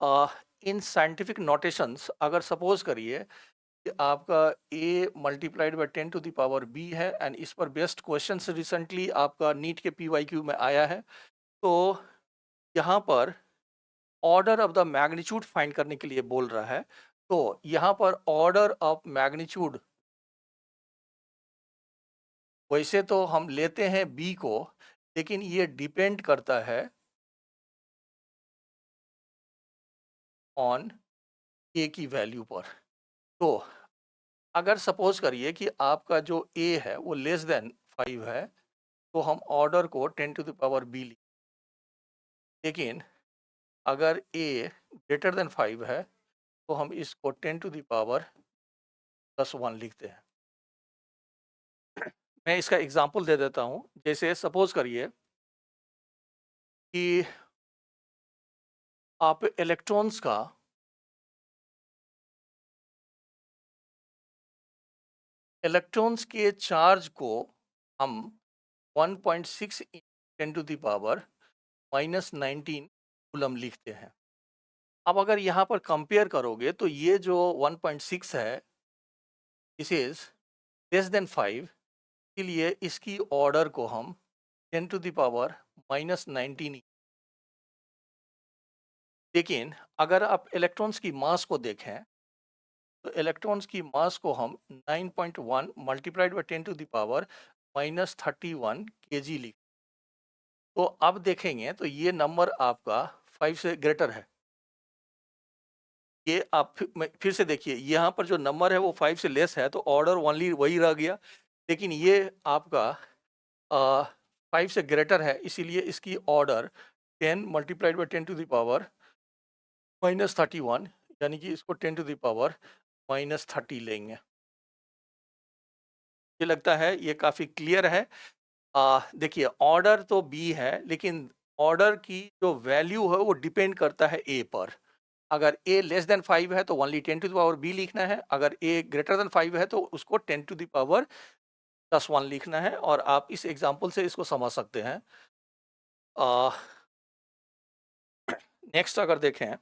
इन scientific notations अगर suppose करिए कि आपका a multiplied by 10 to the power b है एंड इस पर बेस्ट क्वेश्चंस रिसेंटली आपका नीट के PYQ में आया है, तो यहाँ पर order of the magnitude find करने के लिए बोल रहा है। तो यहाँ पर ऑर्डर ऑफ मैग्नीट्यूड वैसे तो हम लेते हैं b को, लेकिन ये डिपेंड करता है ऑन a की वैल्यू पर। तो अगर सपोज करिए कि आपका जो a है वो लेस देन 5 है, तो हम ऑर्डर को 10 टू द पावर b लिख, लेकिन अगर a ग्रेटर देन 5 है तो हम इसको 10 टू द पावर +1 लिखते हैं। मैं इसका एग्जांपल दे देता हूँ। जैसे सपोज करिए कि आप इलेक्ट्रॉन्स का के चार्ज को हम 1.6 10 टू द पावर -19 कूलम लिखते हैं। अब अगर यहाँ पर कंपेयर करोगे तो ये जो 1.6 है दिस इज लेस देन 5, इसलिए इसकी ऑर्डर को हम 10 टू द पावर -19। लेकिन अगर आप इलेक्ट्रॉन्स की मास को देखें तो इलेक्ट्रॉन्स की मास को हम 9.1 multiplied by 10 to the power -31 kg लिख। तो अब देखेंगे तो ये नंबर आपका 5 से ग्रेटर है। ये आप फिर से देखिए, यहाँ पर जो नंबर है वो 5 से लेस है, तो ऑर्डर ओनली वही रह गया। लेकिन ये आपका 5 से ग्रेटर है, इसीलिए इसकी order 10 multiplied by 10 to the power -31, यानी कि इसको 10 टू द पावर -30 लेंगे। ये लगता है ये काफ़ी क्लियर है। देखिए ऑर्डर तो बी है, लेकिन ऑर्डर की जो वैल्यू है वो डिपेंड करता है ए पर। अगर ए लेस देन 5 है तो only 10 to the power B लिखना है, अगर ए ग्रेटर देन 5 है तो उसको 10 टू द पावर +1 लिखना है। और आप इस एग्जांपल से इसको समझ सकते हैं। नेक्स्ट अगर देखें